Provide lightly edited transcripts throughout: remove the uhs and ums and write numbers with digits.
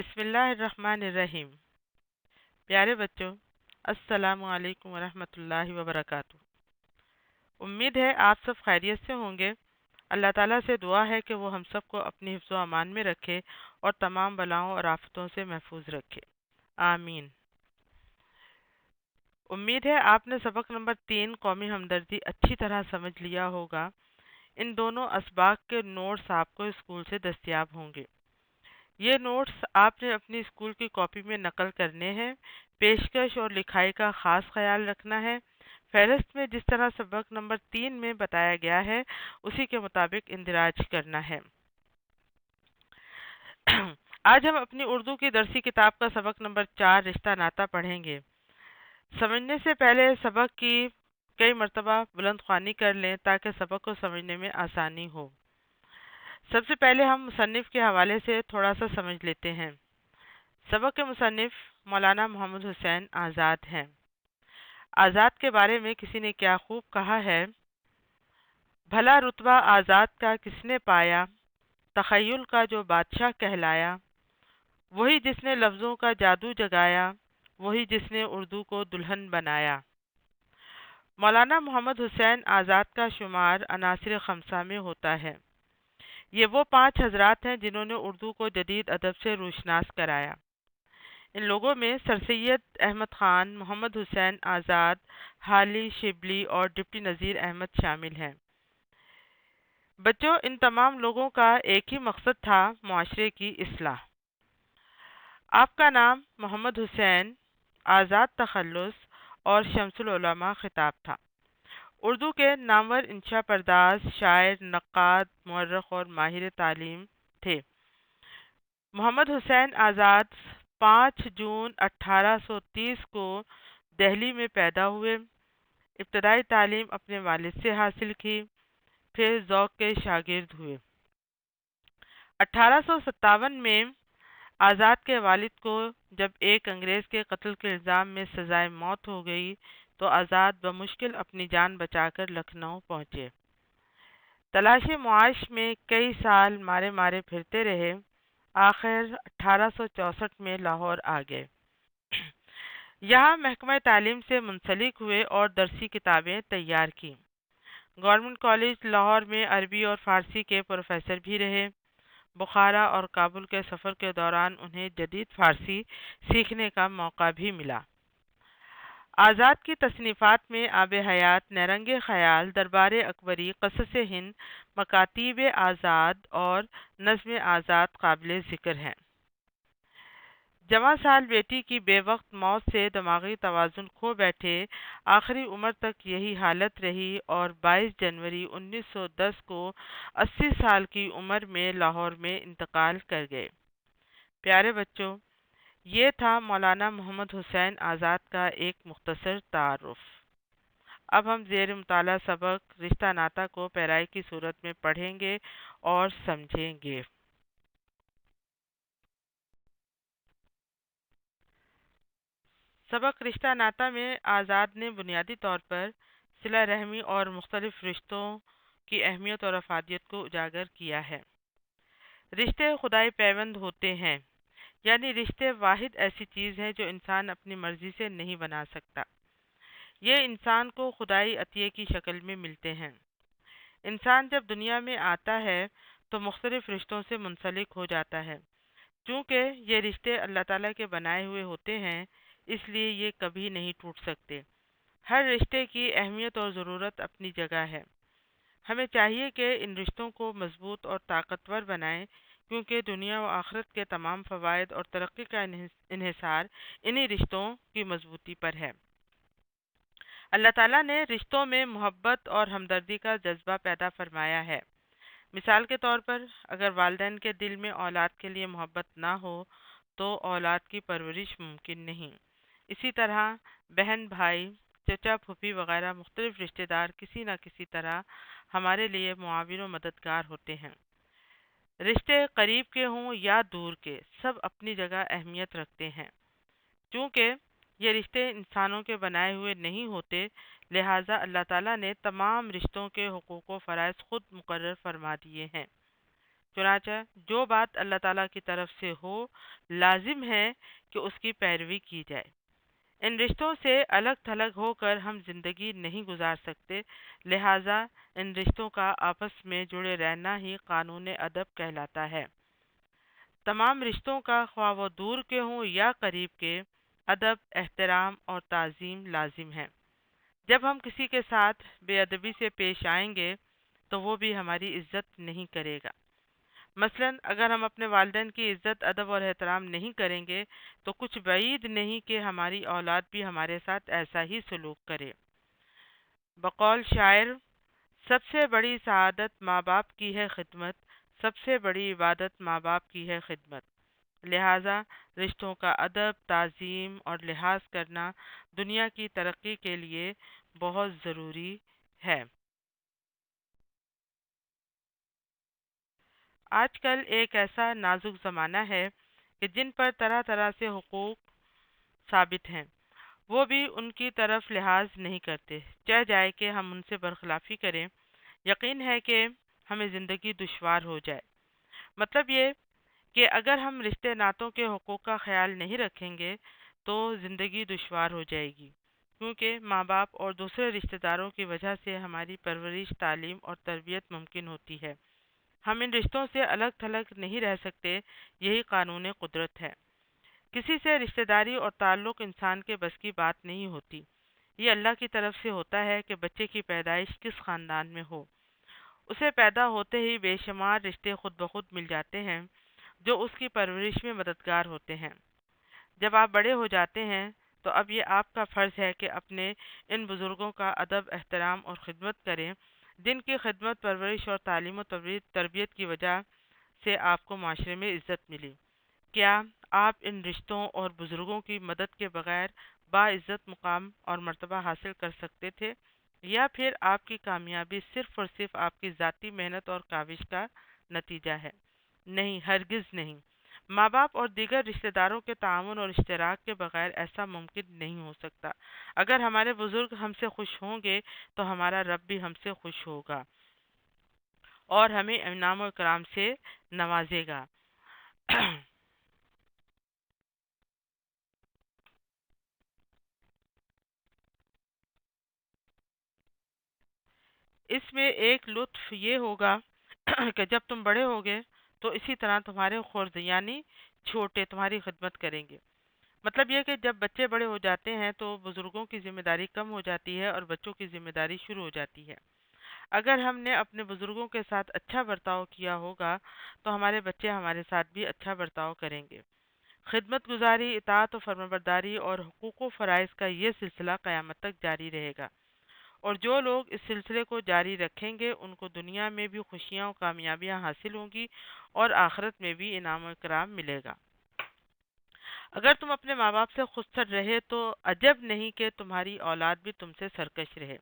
بسم اللہ الرحمن الرحیم۔ پیارے بچوں، السلام علیکم ورحمۃ اللہ وبرکاتہ۔ امید ہے آپ سب خیریت سے ہوں گے۔ اللہ تعالیٰ سے دعا ہے کہ وہ ہم سب کو اپنی حفظ و امان میں رکھے اور تمام بلاؤں اور آفتوں سے محفوظ رکھے، آمین۔ امید ہے آپ نے سبق نمبر 3 قومی ہمدردی اچھی طرح سمجھ لیا ہوگا۔ ان دونوں اسباق کے نوٹس آپ کو اسکول سے دستیاب ہوں گے۔ یہ نوٹس آپ نے اپنی اسکول کی کاپی میں نقل کرنے ہیں۔ پیشکش اور لکھائی کا خاص خیال رکھنا ہے۔ فہرست میں جس طرح سبق نمبر 3 میں بتایا گیا ہے اسی کے مطابق اندراج کرنا ہے۔ آج ہم اپنی اردو کی درسی کتاب کا سبق نمبر 4 رشتہ ناطہ پڑھیں گے۔ سمجھنے سے پہلے سبق کی کئی مرتبہ بلند خوانی کر لیں تاکہ سبق کو سمجھنے میں آسانی ہو۔ سب سے پہلے ہم مصنف کے حوالے سے تھوڑا سا سمجھ لیتے ہیں۔ سبق کے مصنف مولانا محمد حسین آزاد ہیں۔ آزاد کے بارے میں کسی نے کیا خوب کہا ہے: بھلا رتبہ آزاد کا کس نے پایا، تخیل کا جو بادشاہ کہلایا، وہی جس نے لفظوں کا جادو جگایا، وہی جس نے اردو کو دلہن بنایا۔ مولانا محمد حسین آزاد کا شمار عناصر خمسہ میں ہوتا ہے۔ یہ وہ 5 حضرات ہیں جنہوں نے اردو کو جدید ادب سے روشناس کرایا۔ ان لوگوں میں سر سید احمد خان، محمد حسین آزاد، حالی شبلی اور ڈپٹی نذیر احمد شامل ہیں۔ بچوں، ان تمام لوگوں کا ایک ہی مقصد تھا: معاشرے کی اصلاح۔ آپ کا نام محمد حسین آزاد تخلص اور شمس العلماء خطاب تھا۔ اردو کے نامور انشا پرداز، شاعر، نقاد، مورخ اور ماہر تعلیم تھے۔ محمد حسین آزاد 5 جون 1830 کو دہلی میں پیدا ہوئے۔ ابتدائی تعلیم اپنے والد سے حاصل کی، پھر ذوق کے شاگرد ہوئے۔ 1857 میں آزاد کے والد کو جب ایک انگریز کے قتل کے الزام میں سزائے موت ہو گئی تو آزاد بمشکل اپنی جان بچا کر لکھنؤ پہنچے۔ تلاش معاش میں کئی سال مارے مارے پھرتے رہے۔ آخر 1864 میں لاہور آ گئے۔ یہاں محکمہ تعلیم سے منسلک ہوئے اور درسی کتابیں تیار کی۔ گورنمنٹ کالج لاہور میں عربی اور فارسی کے پروفیسر بھی رہے۔ بخارا اور کابل کے سفر کے دوران انہیں جدید فارسی سیکھنے کا موقع بھی ملا۔ آزاد کی تصنیفات میں آب حیات، نیرنگ خیال، دربار اکبری، قصص ہند، مکاتیب آزاد اور نظم آزاد قابل ذکر ہیں۔ جوان سال بیٹی کی بے وقت موت سے دماغی توازن کھو بیٹھے، آخری عمر تک یہی حالت رہی اور 22 جنوری 1910 کو 80 سال کی عمر میں لاہور میں انتقال کر گئے۔ پیارے بچوں، یہ تھا مولانا محمد حسین آزاد کا ایک مختصر تعارف۔ اب ہم زیر مطالعہ سبق رشتہ ناطہ کو پیرائی کی صورت میں پڑھیں گے اور سمجھیں گے۔ سبق رشتہ ناطہ میں آزاد نے بنیادی طور پر صلہ رحمی اور مختلف رشتوں کی اہمیت اور افادیت کو اجاگر کیا ہے۔ رشتے خدائی پیوند ہوتے ہیں، یعنی رشتے واحد ایسی چیز ہے جو انسان اپنی مرضی سے نہیں بنا سکتا۔ یہ انسان کو خدائی عطیے کی شکل میں ملتے ہیں۔ انسان جب دنیا میں آتا ہے تو مختلف رشتوں سے منسلک ہو جاتا ہے۔ چونکہ یہ رشتے اللہ تعالیٰ کے بنائے ہوئے ہوتے ہیں، اس لیے یہ کبھی نہیں ٹوٹ سکتے۔ ہر رشتے کی اہمیت اور ضرورت اپنی جگہ ہے۔ ہمیں چاہیے کہ ان رشتوں کو مضبوط اور طاقتور بنائیں، کیونکہ دنیا و آخرت کے تمام فوائد اور ترقی کا انحصار انہی رشتوں کی مضبوطی پر ہے۔ اللہ تعالیٰ نے رشتوں میں محبت اور ہمدردی کا جذبہ پیدا فرمایا ہے۔ مثال کے طور پر اگر والدین کے دل میں اولاد کے لیے محبت نہ ہو تو اولاد کی پرورش ممکن نہیں۔ اسی طرح بہن بھائی، چچا پھوپھی وغیرہ مختلف رشتہ دار کسی نہ کسی طرح ہمارے لیے معاون و مددگار ہوتے ہیں۔ رشتے قریب کے ہوں یا دور کے، سب اپنی جگہ اہمیت رکھتے ہیں۔ چونکہ یہ رشتے انسانوں کے بنائے ہوئے نہیں ہوتے، لہٰذا اللہ تعالیٰ نے تمام رشتوں کے حقوق و فرائض خود مقرر فرما دیے ہیں۔ چنانچہ جو بات اللہ تعالیٰ کی طرف سے ہو لازم ہے کہ اس کی پیروی کی جائے۔ ان رشتوں سے الگ تھلگ ہو کر ہم زندگی نہیں گزار سکتے، لہٰذا ان رشتوں کا آپس میں جڑے رہنا ہی قانون ادب کہلاتا ہے۔ تمام رشتوں کا خواہ وہ دور کے ہوں یا قریب کے، ادب، احترام اور تعظیم لازم ہے۔ جب ہم کسی کے ساتھ بے ادبی سے پیش آئیں گے تو وہ بھی ہماری عزت نہیں کرے گا۔ مثلا اگر ہم اپنے والدین کی عزت، ادب اور احترام نہیں کریں گے تو کچھ بعید نہیں کہ ہماری اولاد بھی ہمارے ساتھ ایسا ہی سلوک کرے۔ بقول شاعر، سب سے بڑی سعادت ماں باپ کی ہے خدمت، سب سے بڑی عبادت ماں باپ کی ہے خدمت۔ لہٰذا رشتوں کا ادب، تعظیم اور لحاظ کرنا دنیا کی ترقی کے لیے بہت ضروری ہے۔ آج کل ایک ایسا نازک زمانہ ہے کہ جن پر طرح طرح سے حقوق ثابت ہیں، وہ بھی ان کی طرف لحاظ نہیں کرتے، چاہ جائے کہ ہم ان سے برخلافی کریں۔ یقین ہے کہ ہمیں زندگی دشوار ہو جائے۔ مطلب یہ کہ اگر ہم رشتے ناتوں کے حقوق کا خیال نہیں رکھیں گے تو زندگی دشوار ہو جائے گی، کیونکہ ماں باپ اور دوسرے رشتہ داروں کی وجہ سے ہماری پرورش، تعلیم اور تربیت ممکن ہوتی ہے۔ ہم ان رشتوں سے الگ تھلگ نہیں رہ سکتے، یہی قانون قدرت ہے۔ کسی سے رشتہ داری اور تعلق انسان کے بس کی بات نہیں ہوتی۔ یہ اللہ کی طرف سے ہوتا ہے کہ بچے کی پیدائش کس خاندان میں ہو۔ اسے پیدا ہوتے ہی بے شمار رشتے خود بخود مل جاتے ہیں جو اس کی پرورش میں مددگار ہوتے ہیں۔ جب آپ بڑے ہو جاتے ہیں تو اب یہ آپ کا فرض ہے کہ اپنے ان بزرگوں کا ادب، احترام اور خدمت کریں جن کی خدمت، پرورش اور تعلیم و تربیت کی وجہ سے آپ کو معاشرے میں عزت ملی۔ کیا آپ ان رشتوں اور بزرگوں کی مدد کے بغیر باعزت مقام اور مرتبہ حاصل کر سکتے تھے، یا پھر آپ کی کامیابی صرف اور صرف آپ کی ذاتی محنت اور کاوش کا نتیجہ ہے؟ نہیں، ہرگز نہیں۔ ماں باپ اور دیگر رشتہ داروں کے تعاون اور اشتراک کے بغیر ایسا ممکن نہیں ہو سکتا۔ اگر ہمارے بزرگ ہم سے خوش ہوں گے تو ہمارا رب بھی ہم سے خوش ہوگا اور ہمیں انعام و اکرام سے نوازے گا۔ اس میں ایک لطف یہ ہوگا کہ جب تم بڑے ہوگے تو اسی طرح تمہارے خرد یعنی چھوٹے تمہاری خدمت کریں گے۔ مطلب یہ کہ جب بچے بڑے ہو جاتے ہیں تو بزرگوں کی ذمہ داری کم ہو جاتی ہے اور بچوں کی ذمہ داری شروع ہو جاتی ہے۔ اگر ہم نے اپنے بزرگوں کے ساتھ اچھا برتاؤ کیا ہوگا تو ہمارے بچے ہمارے ساتھ بھی اچھا برتاؤ کریں گے۔ خدمت گزاری، اطاعت و فرمانبرداری اور حقوق و فرائض کا یہ سلسلہ قیامت تک جاری رہے گا، اور جو لوگ اس سلسلے کو جاری رکھیں گے ان کو دنیا میں بھی خوشیاں و کامیابیاں حاصل ہوں گی اور آخرت میں بھی انعام و اکرام ملے گا۔ اگر تم اپنے ماں باپ سے خودسر رہے تو عجب نہیں کہ تمہاری اولاد بھی تم سے سرکش رہے۔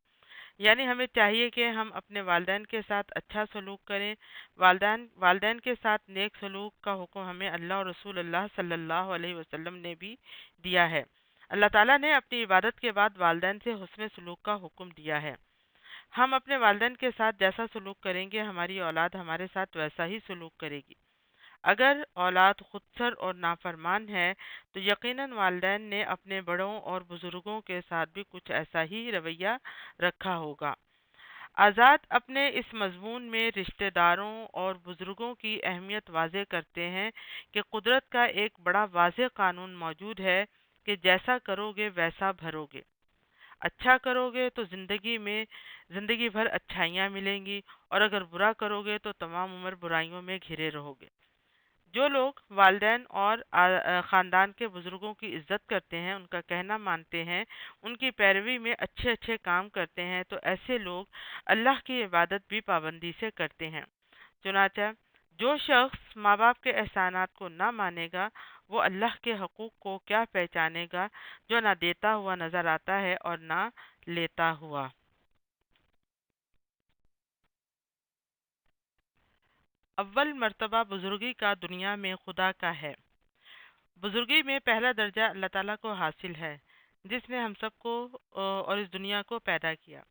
یعنی ہمیں چاہیے کہ ہم اپنے والدین کے ساتھ اچھا سلوک کریں۔ والدین کے ساتھ نیک سلوک کا حکم ہمیں اللہ اور رسول اللہ صلی اللہ علیہ وسلم نے بھی دیا ہے۔ اللہ تعالیٰ نے اپنی عبادت کے بعد والدین سے حسن سلوک کا حکم دیا ہے۔ ہم اپنے والدین کے ساتھ جیسا سلوک کریں گے ہماری اولاد ہمارے ساتھ ویسا ہی سلوک کرے گی۔ اگر اولاد خودسر اور نافرمان ہے تو یقیناً والدین نے اپنے بڑوں اور بزرگوں کے ساتھ بھی کچھ ایسا ہی رویہ رکھا ہوگا۔ آزاد اپنے اس مضمون میں رشتہ داروں اور بزرگوں کی اہمیت واضح کرتے ہیں کہ قدرت کا ایک بڑا واضح قانون موجود ہے کہ جیسا کرو گے ویسا بھرو گے۔ اچھا کرو گے تو زندگی بھر اچھائیاں ملیں گی، اور اگر برا کرو گے تو تمام عمر برائیوں میں گھرے رہو گے۔ جو لوگ والدین اور خاندان کے بزرگوں کی عزت کرتے ہیں، ان کا کہنا مانتے ہیں، ان کی پیروی میں اچھے اچھے کام کرتے ہیں، تو ایسے لوگ اللہ کی عبادت بھی پابندی سے کرتے ہیں۔ چنانچہ جو شخص ماں باپ کے احسانات کو نہ مانے گا وہ اللہ کے حقوق کو کیا پہچانے گا جو نہ دیتا ہوا نظر آتا ہے اور نہ لیتا ہوا۔ اول مرتبہ بزرگی کا دنیا میں خدا کا ہے۔ بزرگی میں پہلا درجہ اللہ تعالیٰ کو حاصل ہے جس نے ہم سب کو اور اس دنیا کو پیدا کیا۔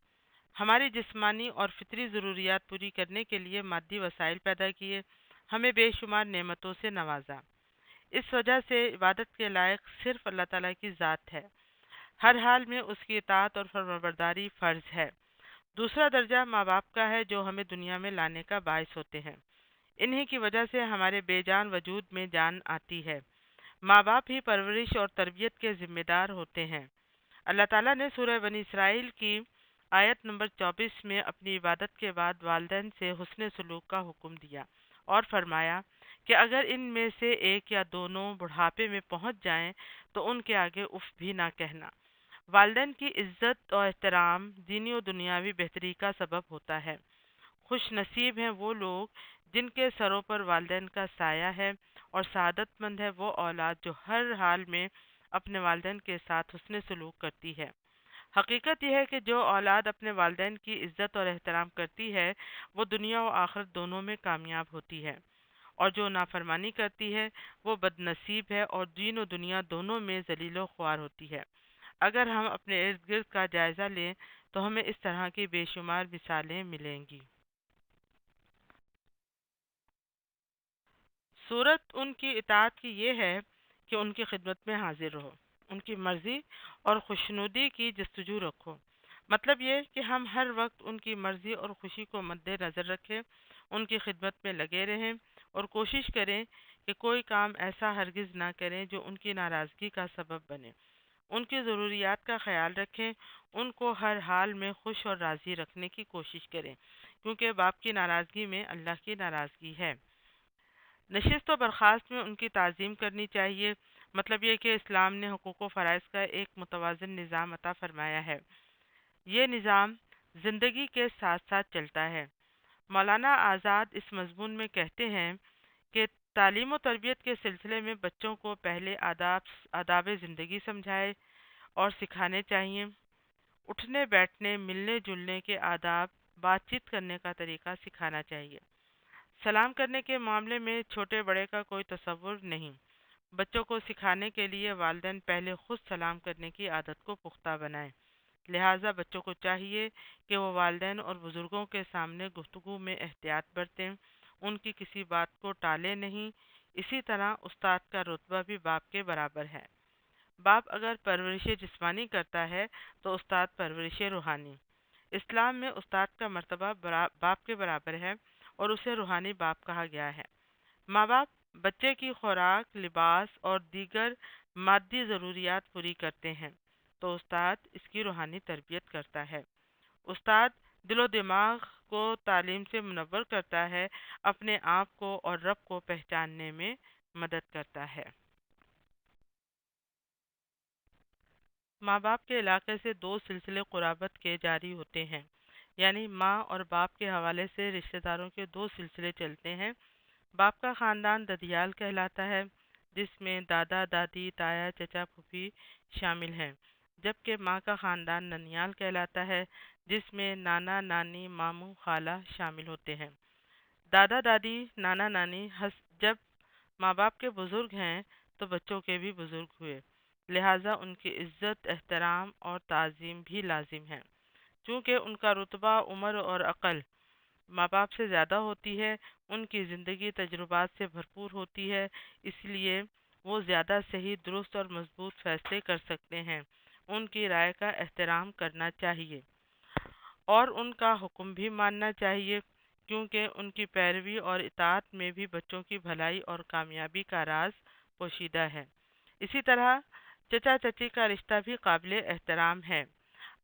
ہماری جسمانی اور فطری ضروریات پوری کرنے کے لیے مادی وسائل پیدا کیے، ہمیں بے شمار نعمتوں سے نوازا۔ اس وجہ سے عبادت کے لائق صرف اللہ تعالیٰ کی ذات ہے۔ ہر حال میں اس کی اطاعت اور فرمانبرداری فرض ہے۔ دوسرا درجہ ماں باپ کا ہے جو ہمیں دنیا میں لانے کا باعث ہوتے ہیں۔ انہی کی وجہ سے ہمارے بے جان وجود میں جان آتی ہے۔ ماں باپ ہی پرورش اور تربیت کے ذمہ دار ہوتے ہیں۔ اللہ تعالیٰ نے سورہ بنی اسرائیل کی آیت نمبر 24 میں اپنی عبادت کے بعد والدین سے حسن سلوک کا حکم دیا اور فرمایا کہ اگر ان میں سے ایک یا دونوں بڑھاپے میں پہنچ جائیں تو ان کے آگے اف بھی نہ کہنا۔ والدین کی عزت اور احترام دینی و دنیاوی بہتری کا سبب ہوتا ہے۔ خوش نصیب ہیں وہ لوگ جن کے سروں پر والدین کا سایہ ہے، اور سعادت مند ہے وہ اولاد جو ہر حال میں اپنے والدین کے ساتھ حسن سلوک کرتی ہے۔ حقیقت یہ ہے کہ جو اولاد اپنے والدین کی عزت اور احترام کرتی ہے وہ دنیا و آخرت دونوں میں کامیاب ہوتی ہے، اور جو نافرمانی کرتی ہے وہ بد نصیب ہے اور دین و دنیا دونوں میں ذلیل و خوار ہوتی ہے۔ اگر ہم اپنے ارد گرد کا جائزہ لیں تو ہمیں اس طرح کی بے شمار مثالیں ملیں گی۔ صورت ان کی اطاعت کی یہ ہے کہ ان کی خدمت میں حاضر رہو، ان کی مرضی اور خوشنودی کی جستجو رکھو۔ مطلب یہ کہ ہم ہر وقت ان کی مرضی اور خوشی کو مد نظر رکھیں، ان کی خدمت میں لگے رہیں اور کوشش کریں کہ کوئی کام ایسا ہرگز نہ کریں جو ان کی ناراضگی کا سبب بنے۔ ان کی ضروریات کا خیال رکھیں، ان کو ہر حال میں خوش اور راضی رکھنے کی کوشش کریں، کیونکہ باپ کی ناراضگی میں اللہ کی ناراضگی ہے۔ نشست و برخاست میں ان کی تعظیم کرنی چاہیے۔ مطلب یہ کہ اسلام نے حقوق و فرائض کا ایک متوازن نظام عطا فرمایا ہے۔ یہ نظام زندگی کے ساتھ ساتھ چلتا ہے۔ مولانا آزاد اس مضمون میں کہتے ہیں کہ تعلیم و تربیت کے سلسلے میں بچوں کو پہلے آداب زندگی سمجھائے اور سکھانے چاہیے۔ اٹھنے بیٹھنے، ملنے جلنے کے آداب، بات چیت کرنے کا طریقہ سکھانا چاہیے۔ سلام کرنے کے معاملے میں چھوٹے بڑے کا کوئی تصور نہیں۔ بچوں کو سکھانے کے لیے والدین پہلے خود سلام کرنے کی عادت کو پختہ بنائیں۔ لہٰذا بچوں کو چاہیے کہ وہ والدین اور بزرگوں کے سامنے گفتگو میں احتیاط برتیں، ان کی کسی بات کو ٹالے نہیں۔ اسی طرح استاد کا رتبہ بھی باپ کے برابر ہے۔ باپ اگر پرورش جسمانی کرتا ہے تو استاد پرورش روحانی۔ اسلام میں استاد کا مرتبہ باپ کے برابر ہے اور اسے روحانی باپ کہا گیا ہے۔ ماں باپ بچے کی خوراک، لباس اور دیگر مادی ضروریات پوری کرتے ہیں تو استاد اس کی روحانی تربیت کرتا ہے۔ استاد دل و دماغ کو تعلیم سے منور کرتا ہے، اپنے آپ کو اور رب کو پہچاننے میں مدد کرتا ہے۔ ماں باپ کے علاقے سے دو سلسلے قرابت کے جاری ہوتے ہیں، یعنی ماں اور باپ کے حوالے سے رشتہ داروں کے دو سلسلے چلتے ہیں۔ باپ کا خاندان ددیال کہلاتا ہے، جس میں دادا دادی تایا چچا پھوپھی شامل ہیں، جبکہ ماں کا خاندان ننیال کہلاتا ہے، جس میں نانا نانی ماموں خالہ شامل ہوتے ہیں۔ دادا دادی نانا نانی جب ماں باپ کے بزرگ ہیں تو بچوں کے بھی بزرگ ہوئے، لہٰذا ان کی عزت، احترام اور تعظیم بھی لازم ہے۔ چونکہ ان کا رتبہ، عمر اور عقل ماں باپ سے زیادہ ہوتی ہے، ان کی زندگی تجربات سے بھرپور ہوتی ہے، اس لیے وہ زیادہ صحیح، درست اور مضبوط فیصلے کر سکتے ہیں۔ ان کی رائے کا احترام کرنا چاہیے اور ان کا حکم بھی ماننا چاہیے، کیونکہ ان کی پیروی اور اطاعت میں بھی بچوں کی بھلائی اور کامیابی کا راز پوشیدہ ہے۔ اسی طرح چچا چچی کا رشتہ بھی قابل احترام ہے۔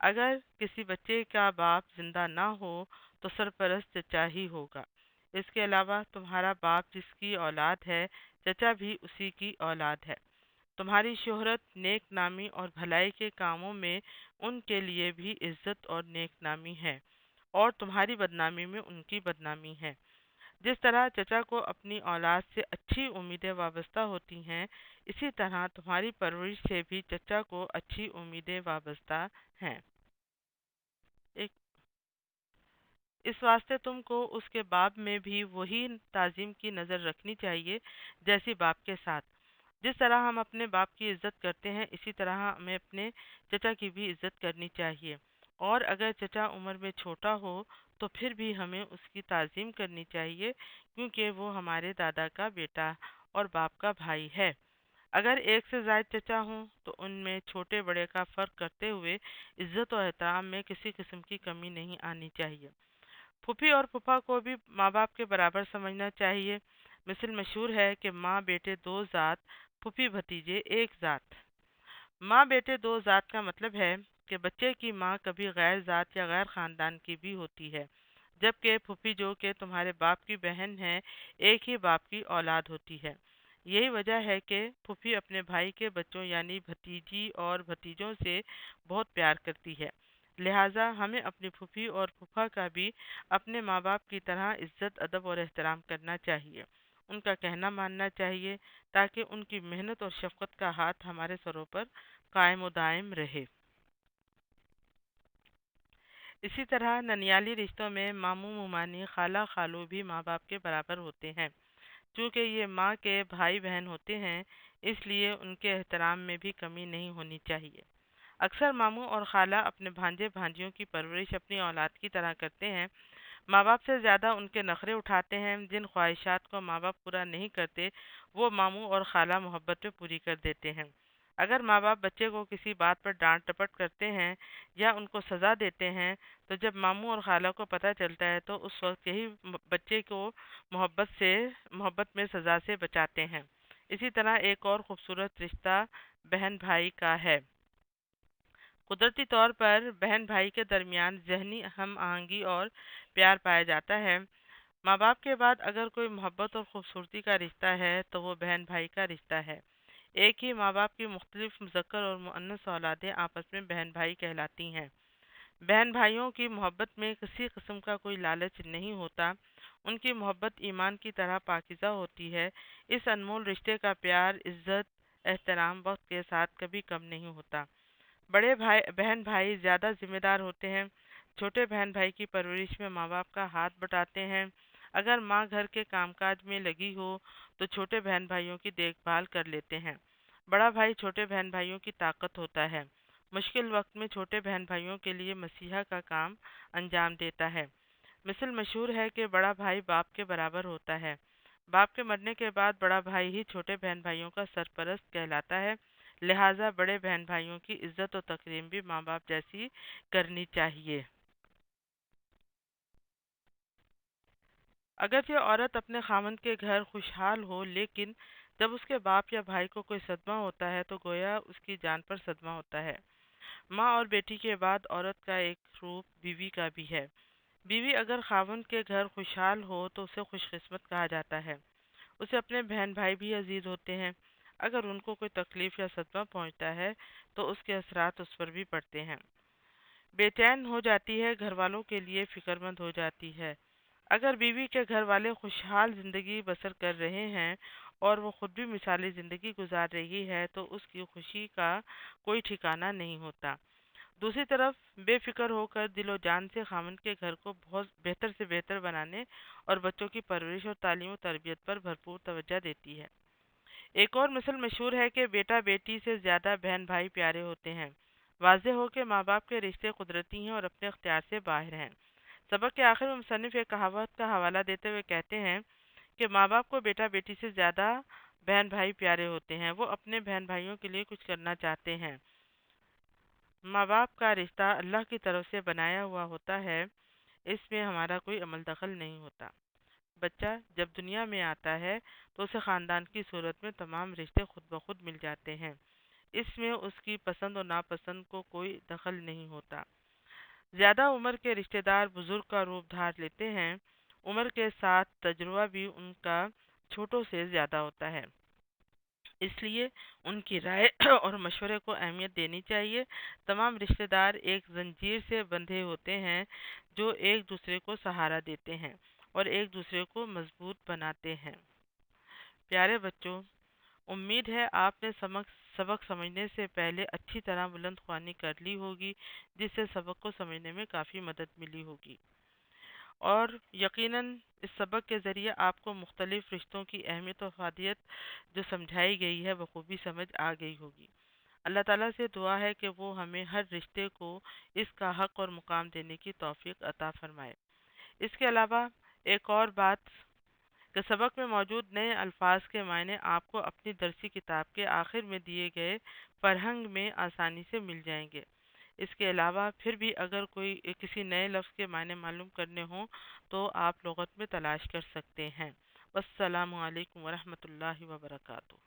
اگر کسی بچے کا باپ زندہ نہ ہو تو سرپرست چچا ہی ہوگا۔ اس کے علاوہ تمہارا باپ جس کی اولاد ہے، چچا بھی اسی کی اولاد ہے۔ تمہاری شہرت، نیک نامی اور بھلائی کے کاموں میں ان کے لیے بھی عزت اور نیک نامی ہے، اور تمہاری بدنامی میں ان کی بدنامی ہے۔ جس طرح چچا کو اپنی اولاد سے اچھی امیدیں وابستہ ہوتی ہیں، اسی طرح تمہاری پرورش سے بھی چچا کو اچھی امیدیں وابستہ ہیں۔ ایک اس واسطے تم کو اس کے باپ میں بھی وہی تعظیم کی نظر رکھنی چاہیے جیسی باپ کے ساتھ۔ جس طرح ہم اپنے باپ کی عزت کرتے ہیں، اسی طرح ہمیں اپنے چچا کی بھی عزت کرنی چاہیے۔ اور اگر چچا عمر میں چھوٹا ہو تو پھر بھی ہمیں اس کی تعظیم کرنی چاہیے، کیونکہ وہ ہمارے دادا کا بیٹا اور باپ کا بھائی ہے۔ اگر ایک سے زائد چچا ہوں تو ان میں چھوٹے بڑے کا فرق کرتے ہوئے عزت و احترام میں کسی قسم کی کمی نہیں آنی چاہیے۔ پھوپھی اور پھوپھا کو بھی ماں باپ کے برابر سمجھنا چاہیے۔ مثل مشہور ہے کہ ماں بیٹے دو ذات، پھوپھی بھتیجے ایک ذات۔ ماں بیٹے دو ذات کا مطلب ہے کہ بچے کی ماں کبھی غیر ذات یا غیر خاندان کی بھی ہوتی ہے، جبکہ پھوپھی جو کہ تمہارے باپ کی بہن ہے ایک ہی باپ کی اولاد ہوتی ہے۔ یہی وجہ ہے کہ پھوپھی اپنے بھائی کے بچوں یعنی بھتیجی اور بھتیجوں سے بہت پیار کرتی ہے، لہٰذا ہمیں اپنی پھوپھی اور پھوپھا کا بھی اپنے ماں باپ کی طرح عزت ادب اور احترام کرنا چاہیے، ان کا کہنا ماننا چاہیے، تاکہ ان کی محنت اور شفقت کا ہاتھ ہمارے سروں پر قائم و دائم رہے۔ اسی طرح ننیالی رشتوں میں ماموں ممانی خالہ خالو بھی ماں باپ کے برابر ہوتے ہیں۔ چونکہ یہ ماں کے بھائی بہن ہوتے ہیں، اس لیے ان کے احترام میں بھی کمی نہیں ہونی چاہیے۔ اکثر ماموں اور خالہ اپنے بھانجے بھانجیوں کی پرورش اپنی اولاد کی طرح کرتے ہیں، ماں باپ سے زیادہ ان کے نخرے اٹھاتے ہیں۔ جن خواہشات کو ماں باپ پورا نہیں کرتے وہ ماموں اور خالہ محبت میں پوری کر دیتے ہیں۔ اگر ماں باپ بچے کو کسی بات پر ڈانٹ ٹپٹ کرتے ہیں یا ان کو سزا دیتے ہیں تو جب ماموں اور خالہ کو پتہ چلتا ہے تو اس وقت یہی بچے کو محبت میں سزا سے بچاتے ہیں۔ اسی طرح ایک اور خوبصورت رشتہ بہن بھائی کا ہے۔ قدرتی طور پر بہن بھائی کے درمیان ذہنی ہم آہنگی اور پیار پایا جاتا ہے۔ ماں باپ کے بعد اگر کوئی محبت اور خوبصورتی کا رشتہ ہے تو وہ بہن بھائی کا رشتہ ہے۔ ایک ہی ماں باپ کی مختلف مذکر اور مؤنث اولادیں آپس میں بہن بھائی کہلاتی ہیں۔ بہن بھائیوں کی محبت میں کسی قسم کا کوئی لالچ نہیں ہوتا، ان کی محبت ایمان کی طرح پاکیزہ ہوتی ہے۔ اس انمول رشتے کا پیار، عزت، احترام وقت کے ساتھ کبھی کم نہیں ہوتا۔ بڑے بہن بھائی زیادہ ذمہ دار ہوتے ہیں، چھوٹے بہن بھائی کی پرورش میں ماں باپ کا ہاتھ بٹاتے ہیں۔ اگر ماں گھر کے کام کاج میں لگی ہو تو چھوٹے بہن بھائیوں کی دیکھ بھال کر لیتے ہیں۔ بڑا بھائی چھوٹے بہن بھائیوں کی طاقت ہوتا ہے، مشکل وقت میں چھوٹے بہن بھائیوں کے لیے مسیحا کا کام انجام دیتا ہے۔ مثل مشہور ہے کہ بڑا بھائی باپ کے برابر ہوتا ہے۔ باپ کے مرنے کے بعد بڑا بھائی ہی چھوٹے بہن بھائیوں کا سرپرست کہلاتا ہے، لہٰذا بڑے بہن بھائیوں کی عزت و تکریم بھی ماں باپ جیسی کرنی چاہیے۔ اگرچہ عورت اپنے خاوند کے گھر خوشحال ہو، لیکن جب اس کے باپ یا بھائی کو کوئی صدمہ ہوتا ہے تو گویا اس کی جان پر صدمہ ہوتا ہے۔ ماں اور بیٹی کے بعد عورت کا ایک روپ بیوی کا بھی ہے۔ بیوی اگر خاوند کے گھر خوشحال ہو تو اسے خوش قسمت کہا جاتا ہے۔ اسے اپنے بہن بھائی بھی عزیز ہوتے ہیں۔ اگر ان کو کوئی تکلیف یا صدمہ پہنچتا ہے تو اس کے اثرات اس پر بھی پڑتے ہیں۔ بے چین ہو جاتی ہے، گھر والوں کے لیے فکر مند ہو جاتی ہے۔ اگر بیوی کے گھر والے خوشحال زندگی بسر کر رہے ہیں اور وہ خود بھی مثالی زندگی گزار رہی ہے تو اس کی خوشی کا کوئی ٹھکانہ نہیں ہوتا۔ دوسری طرف بے فکر ہو کر دل و جان سے خاوند کے گھر کو بہت بہتر سے بہتر بنانے اور بچوں کی پرورش اور تعلیم و تربیت پر بھرپور توجہ دیتی ہے۔ ایک اور مثل مشہور ہے کہ بیٹا بیٹی سے زیادہ بہن بھائی پیارے ہوتے ہیں۔ واضح ہو کہ ماں باپ کے رشتے قدرتی ہیں اور اپنے اختیار سے باہر ہیں۔ سبق کے آخر میں مصنف ایک کہاوت کا حوالہ دیتے ہوئے کہتے ہیں کہ ماں باپ کو بیٹا بیٹی سے زیادہ بہن بھائی پیارے ہوتے ہیں، وہ اپنے بہن بھائیوں کے لیے کچھ کرنا چاہتے ہیں۔ ماں باپ کا رشتہ اللہ کی طرف سے بنایا ہوا ہوتا ہے، اس میں ہمارا کوئی عمل دخل نہیں ہوتا۔ بچہ جب دنیا میں آتا ہے تو اسے خاندان کی صورت میں تمام رشتے خود بخود مل جاتے ہیں، اس میں اس کی پسند اور ناپسند کو کوئی دخل نہیں ہوتا۔ زیادہ عمر کے رشتہ دار بزرگ کا روپ دھار لیتے ہیں، عمر کے ساتھ تجربہ بھی ان کا چھوٹوں سے زیادہ ہوتا ہے، اس لیے ان کی رائے اور مشورے کو اہمیت دینی چاہیے۔ تمام رشتہ دار ایک زنجیر سے بندھے ہوتے ہیں جو ایک دوسرے کو سہارا دیتے ہیں اور ایک دوسرے کو مضبوط بناتے ہیں۔ پیارے بچوں، امید ہے آپ نے سبق سمجھنے سے پہلے اچھی طرح بلند خوانی کر لی ہوگی، جس سے سبق کو سمجھنے میں کافی مدد ملی ہوگی، اور یقیناً اس سبق کے ذریعے آپ کو مختلف رشتوں کی اہمیت و افادیت جو سمجھائی گئی ہے بخوبی سمجھ آ گئی ہوگی۔ اللہ تعالیٰ سے دعا ہے کہ وہ ہمیں ہر رشتے کو اس کا حق اور مقام دینے کی توفیق عطا فرمائے۔ اس کے علاوہ ایک اور بات کہ سبق میں موجود نئے الفاظ کے معنی آپ کو اپنی درسی کتاب کے آخر میں دیے گئے فرہنگ میں آسانی سے مل جائیں گے۔ اس کے علاوہ پھر بھی اگر کوئی کسی نئے لفظ کے معنی معلوم کرنے ہوں تو آپ لغت میں تلاش کر سکتے ہیں۔ والسلام علیکم ورحمۃ اللہ وبرکاتہ۔